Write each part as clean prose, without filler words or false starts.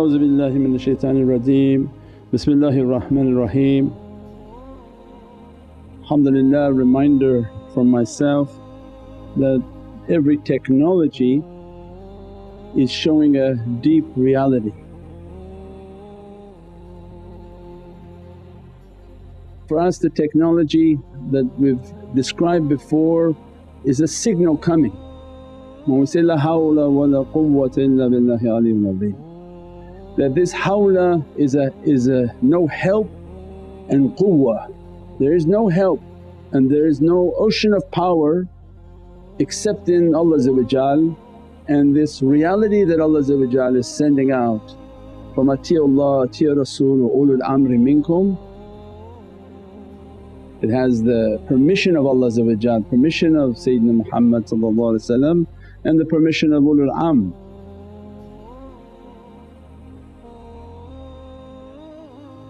A'udhu billahi minash shaytanir rajeem. Bismillahir Rahmanir Rahim. Alhamdulillah, reminder from myself that every technology is showing a deep reality. For us the technology that we've described before is a signal coming. When we say, La hawla wa la quwwata illa billahi aliyyil azim, that this hawla is a no help and quwwa. There is no help and there is no ocean of power except in Allah and this reality that Allah is sending out from ati'ullah, ati'ur rasul wa ulul amri minkum. It has the permission of Allah, permission of sayedena Muhammad and the permission of ulul amr.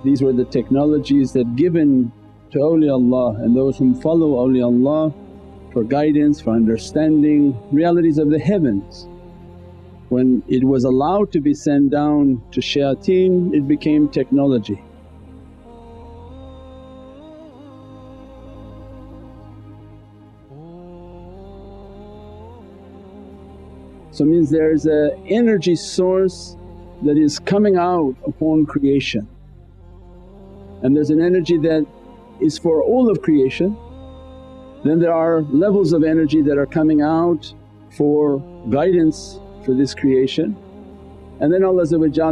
These were the technologies that given to awliyaullah and those whom follow awliyaullah for guidance, for understanding realities of the heavens. When it was allowed to be sent down to shayateen, it became technology. So it means there is an energy source that is coming out upon creation, and there's an energy that is for all of creation. Then there are levels of energy that are coming out for guidance for this creation, and then Allah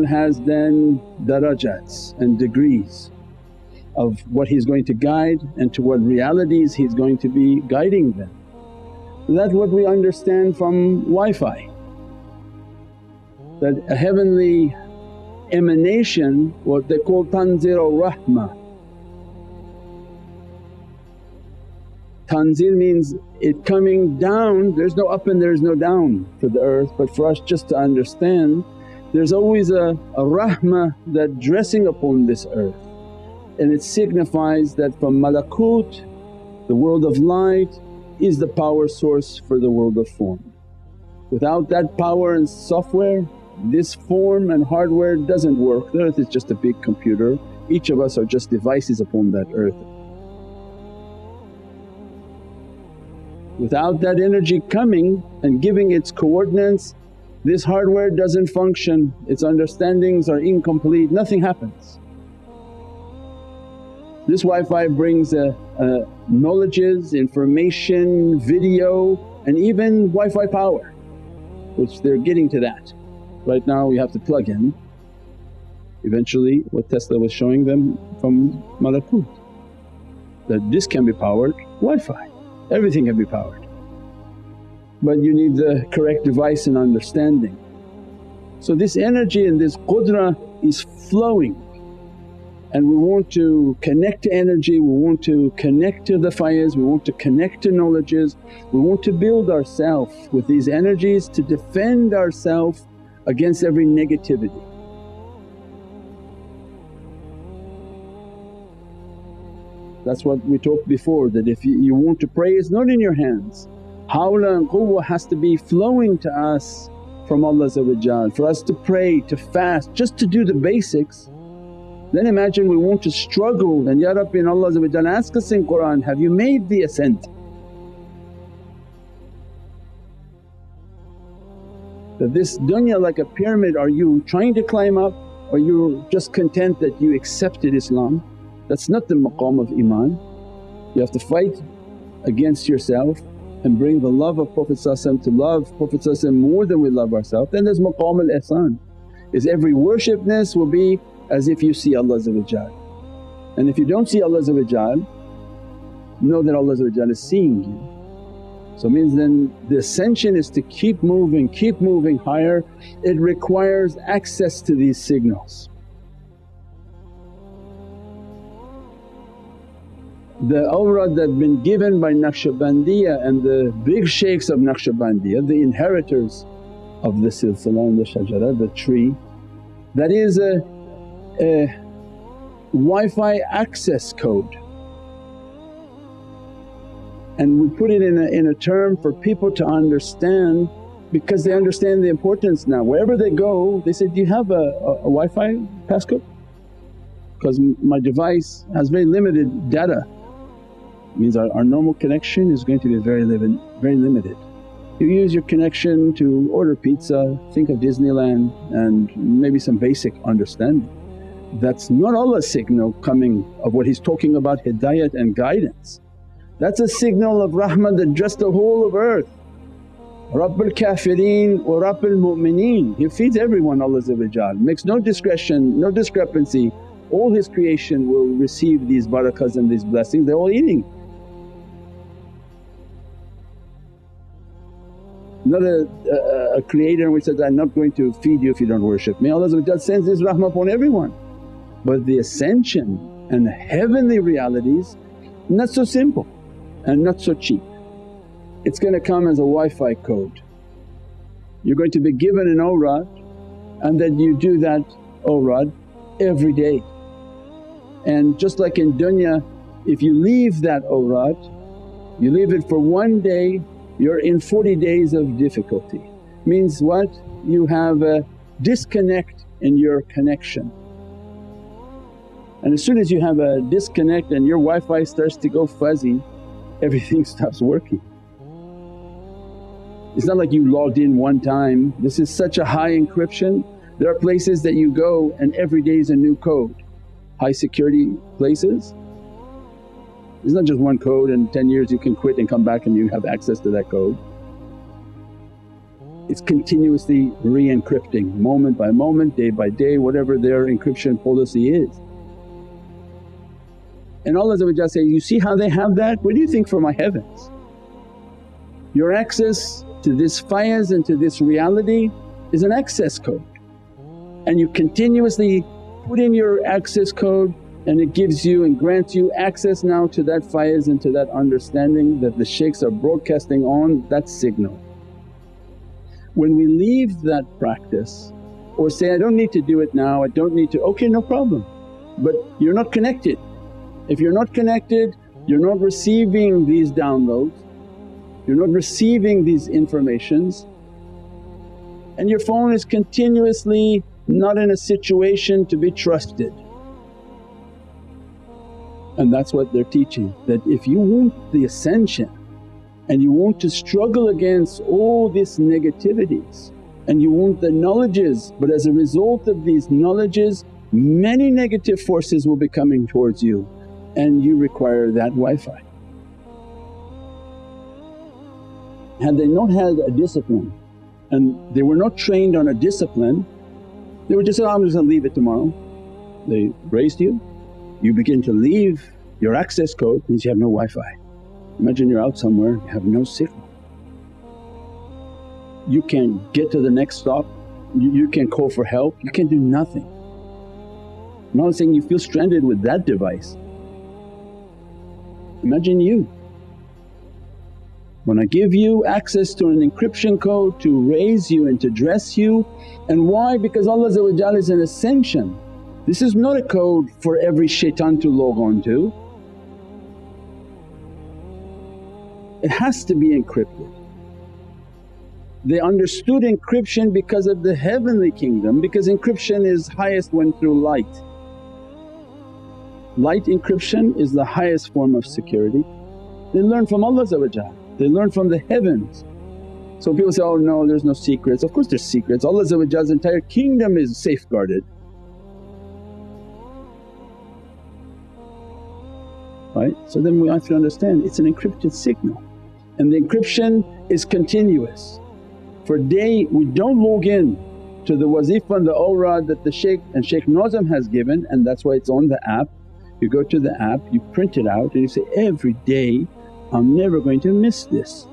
has then darajats and degrees of what He's going to guide and to what realities He's going to be guiding them. And that's what we understand from Wi-Fi, that a heavenly emanation, what they call tanzil rahmah. Tanzil means it coming down, there's no up and there's no down for the earth, but for us just to understand there's always a rahmah that dressing upon this earth, and it signifies that from malakut, the world of light, is the power source for the world of form. Without that power and software, this form and hardware doesn't work. The earth is just a big computer, each of us are just devices upon that earth. Without that energy coming and giving its coordinates, this hardware doesn't function, its understandings are incomplete, nothing happens. This Wi-Fi brings knowledges, information, video and even Wi-Fi power, which they're getting to that. Right now we have to plug in. Eventually what Tesla was showing them from malakut, that this can be powered Wi-Fi, everything can be powered. But you need the correct device and understanding. So this energy and this qudrah is flowing, and we want to connect to energy, we want to connect to the faiz, we want to connect to knowledges, we want to build ourselves with these energies to defend ourselves against every negativity. That's what we talked before, that if you want to pray it's not in your hands. Hawla and quwwa has to be flowing to us from Allah. For us to pray, to fast, just to do the basics. Then imagine we want to struggle, and Ya Rabbi and Allah ask us in Qur'an, have you made the ascent? That this dunya like a pyramid, are you trying to climb up or you're just content that you accepted Islam? That's not the maqam of iman. You have to fight against yourself and bring the love of Prophet to love Prophet more than we love ourselves. Then there's maqam al-ihsan, is every worshipness will be as if you see Allah, and if you don't see Allah know that Allah is seeing you. So it means then the ascension is to keep moving higher. It requires access to these signals. The awrad that been given by Naqshbandiya and the big shaykhs of Naqshbandiya, the inheritors of the silsila and the shajara, the tree, that is a Wi-Fi access code. And we put it in a term for people to understand because they understand the importance now. Wherever they go they say, do you have a Wi-Fi passcode? Because my device has very limited data, means our normal connection is going to be very limited. You use your connection to order pizza, think of Disneyland and maybe some basic understanding. That's not Allah's signal coming of what He's talking about, hidayat and guidance. That's a signal of rahmah that dressed the whole of earth. Rabbul Kafireen wa Rabbul Mu'mineen, He feeds everyone Allah, makes no discretion, no discrepancy. All His creation will receive these barakahs and these blessings, they're all eating. Not a creator which says, I'm not going to feed you if you don't worship me. Allah sends His rahmah upon everyone. But the ascension and heavenly realities not so simple and not so cheap. It's going to come as a Wi-Fi code. You're going to be given an awrad and then you do that awrad every day. And just like in dunya, if you leave that awrad, you leave it for one day, you're in 40 days of difficulty. Means what? You have a disconnect in your connection. And as soon as you have a disconnect and your Wi-Fi starts to go fuzzy, everything stops working. It's not like you logged in one time, this is such a high encryption. There are places that you go and every day is a new code. High security places, it's not just one code and 10 years you can quit and come back and you have access to that code. It's continuously re-encrypting moment by moment, day by day, whatever their encryption policy is. And Allah say, you see how they have that? What do you think for my heavens? Your access to this faiz and to this reality is an access code, and you continuously put in your access code and it gives you and grants you access now to that faiz and to that understanding that the shaykhs are broadcasting on that signal. When we leave that practice or say, I don't need to do it now, I don't need to, okay no problem, but you're not connected. If you're not connected, you're not receiving these downloads, you're not receiving these informations, and your phone is continuously not in a situation to be trusted. And that's what they're teaching, that if you want the ascension and you want to struggle against all these negativities and you want the knowledges, but as a result of these knowledges many negative forces will be coming towards you and you require that Wi-Fi. Had they not had a discipline and they were not trained on a discipline, they would just say, oh, I'm just going to leave it tomorrow. They raised you, you begin to leave your access code, means you have no Wi-Fi. Imagine you're out somewhere, you have no signal. You can't get to the next stop, you can't call for help, you can't do nothing. I'm not saying you feel stranded with that device. Imagine you. When I give you access to an encryption code to raise you and to dress you, and why? Because Allah is an ascension. This is not a code for every shaytan to log on to. It has to be encrypted. They understood encryption because of the heavenly kingdom, because encryption is highest when through light. Light encryption is the highest form of security. They learn from Allah, they learn from the heavens. So people say, oh no, there's no secrets. Of course there's secrets, Allah's entire kingdom is safeguarded. Right? So then we have to understand it's an encrypted signal and the encryption is continuous. For a day we don't log in to the wazifa and the awrad that the shaykh and Shaykh Nazim has given, and that's why it's on the app. You go to the app, you print it out and you say, every day I'm never going to miss this.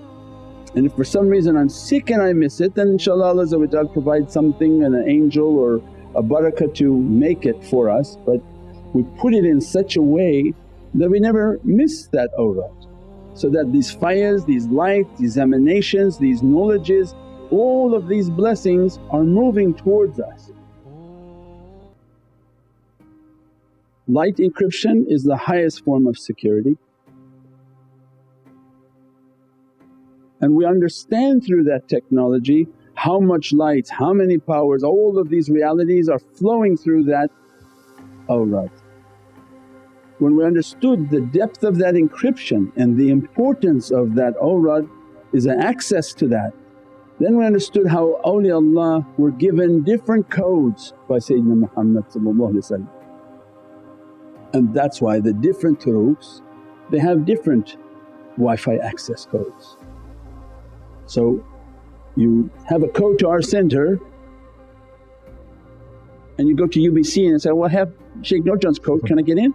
And if for some reason I'm sick and I miss it, then inshaAllah Allah provide something, an angel or a barakah to make it for us, but we put it in such a way that we never miss that awrad. So that these fires, these lights, these emanations, these knowledges, all of these blessings are moving towards us. Light encryption is the highest form of security, And we understand through that technology how much light, how many powers, all of these realities are flowing through that awrad. When we understood the depth of that encryption and the importance of that awrad is an access to that, then we understood how awliyaullah were given different codes by Sayyidina Muhammad. And that's why the different turuqs they have different Wi-Fi access codes. So you have a code to our center and you go to UBC and say, well I have Shaykh Nurjan's code, can I get in?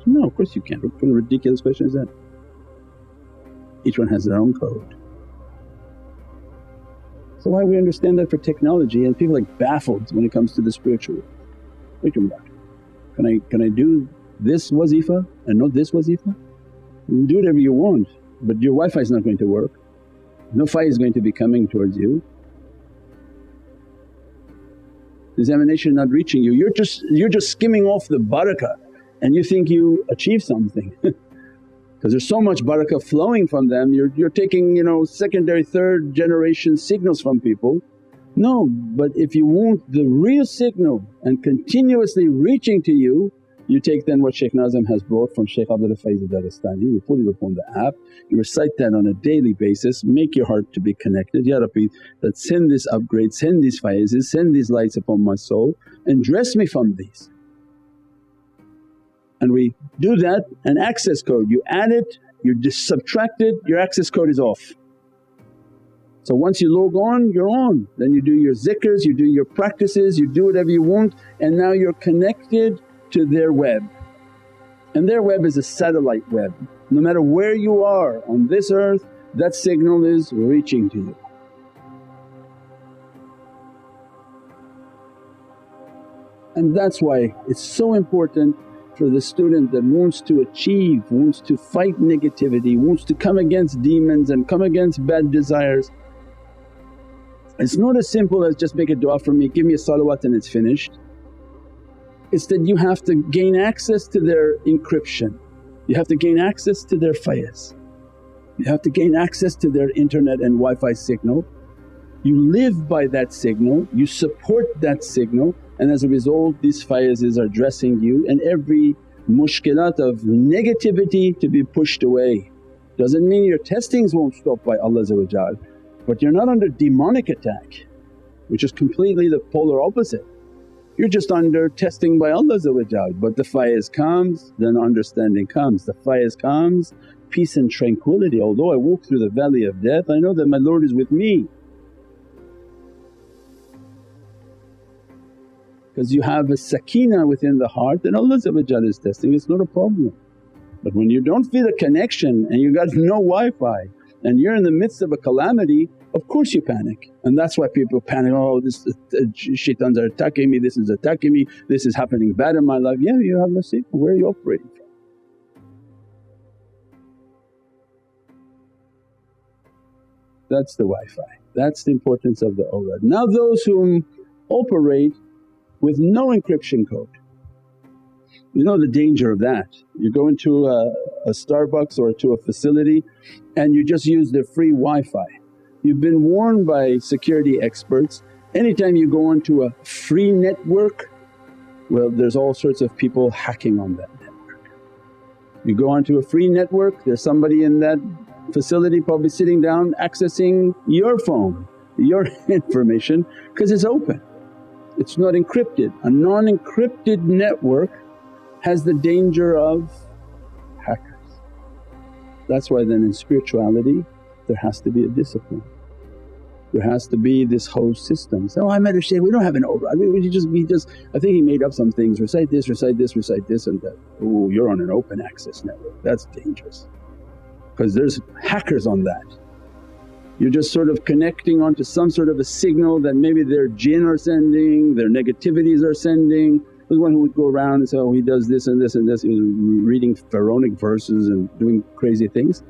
No, of course you can't. What kind of ridiculous question is that? Each one has their own code. So why we understand that for technology and people like baffled when it comes to the spiritual. What are you talking about? Can I do this wazifa and not this wazifa? You can do whatever you want but your Wi-Fi is not going to work, no fire is going to be coming towards you. The examination not reaching you, you're just skimming off the barakah and you think you achieve something because there's so much barakah flowing from them. You're taking secondary, third generation signals from people. No, but if you want the real signal and continuously reaching to you, you take then what Shaykh Nazim has brought from Shaykh Abdullah Faiz al-Daristani, you put it upon the app, you recite that on a daily basis, make your heart to be connected, Ya Rabbi that send this upgrade, send these faizes, send these lights upon my soul and dress me from these. And we do that, an access code, you add it, you subtract it, your access code is off. So once you log on, you're on, then you do your zikrs, you do your practices, you do whatever you want and now you're connected to their web. And their web is a satellite web, no matter where you are on this earth that signal is reaching to you. And that's why it's so important for the student that wants to achieve, wants to fight negativity, wants to come against demons and come against bad desires. It's not as simple as just make a dua for me, give me a salawat and it's finished. It's that you have to gain access to their encryption, you have to gain access to their fayaz, you have to gain access to their internet and Wi-Fi signal. You live by that signal, you support that signal and as a result these fayazes are dressing you and every mushkilat of negativity to be pushed away. Doesn't mean your testings won't stop by Allah but you're not under demonic attack, which is completely the polar opposite. You're just under testing by Allah but the faiz comes, then understanding comes, the faiz comes, peace and tranquility. Although I walk through the valley of death I know that my Lord is with me. Because you have a sakeenah within the heart then Allah is testing, it's not a problem. But when you don't feel a connection and you got no Wi-Fi and you're in the midst of a calamity, of course you panic. And that's why people panic, oh this shaitans are attacking me, this is attacking me, this is happening bad in my life. Yeah, you have no signal, where are you operating from? That's the Wi-Fi, that's the importance of the awrad. Now those whom operate with no encryption code, you know the danger of that. You go into a Starbucks or to a facility and you just use their free Wi-Fi. You've been warned by security experts, anytime you go onto a free network, well there's all sorts of people hacking on that network. You go onto a free network, there's somebody in that facility probably sitting down accessing your phone, your information because it's open, it's not encrypted. A non-encrypted network has the danger of hackers. That's why then in spirituality there has to be a discipline, there has to be this whole system. So, oh I met a shaykh, we don't have an awrad, we just I think he made up some things, recite this, recite this, recite this and that. Oh, you're on an open access network, that's dangerous because there's hackers on that. You're just sort of connecting onto some sort of a signal that maybe their jinn are sending, their negativities are sending. There's one who would go around and say, oh he does this and this and this, he was reading pharaonic verses and doing crazy things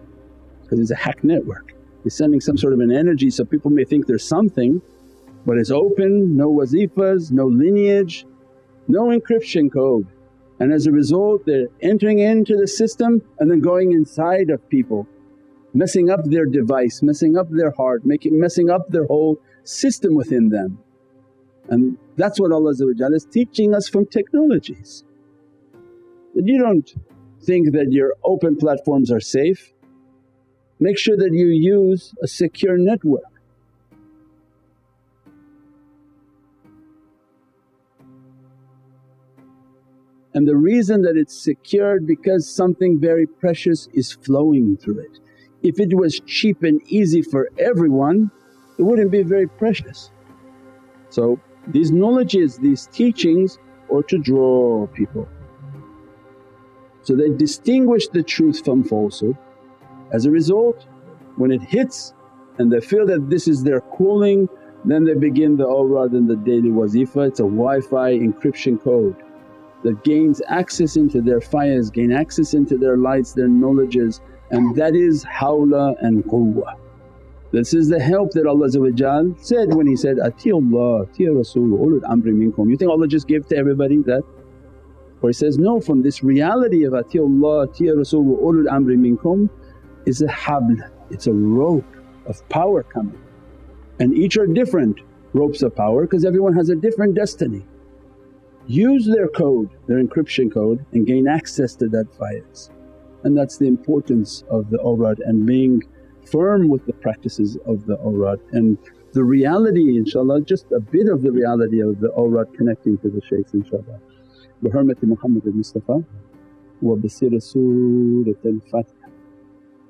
because it's a hack network. He's sending some sort of an energy so people may think there's something but it's open, no wazifas, no lineage, no encryption code. And as a result they're entering into the system and then going inside of people. messing up their device, messing up their heart, messing up their whole system within them. And that's what Allah is teaching us from technologies. That you don't think that your open platforms are safe, make sure that you use a secure network. And the reason that it's secured because something very precious is flowing through it. If it was cheap and easy for everyone, it wouldn't be very precious. So these knowledges, these teachings are to draw people. So they distinguish the truth from falsehood. As a result, when it hits and they feel that this is their calling, then they begin the awrad and the daily wazifa. It's a Wi-Fi encryption code that gains access into their fires, gain access into their lights, their knowledges, and that is hawla and quwwah. This is the help that Allah said when He said, Atiullah, atiya rasul, ulul amri minkum. You think Allah just gave to everybody that? Or He says, no, from this reality of Atiullah, atiya rasul, ulul amri minkum is a habl, it's a rope of power coming. And each are different ropes of power because everyone has a different destiny. Use their code, their encryption code, and gain access to that faiz. And that's the importance of the awrad and being firm with the practices of the awrad. And the reality inshaAllah, just a bit of the reality of the awrad connecting to the shaykhs inshaAllah. Bi hurmati Muhammad al-Mustafa wa bi sirri Surat al-Fatiha.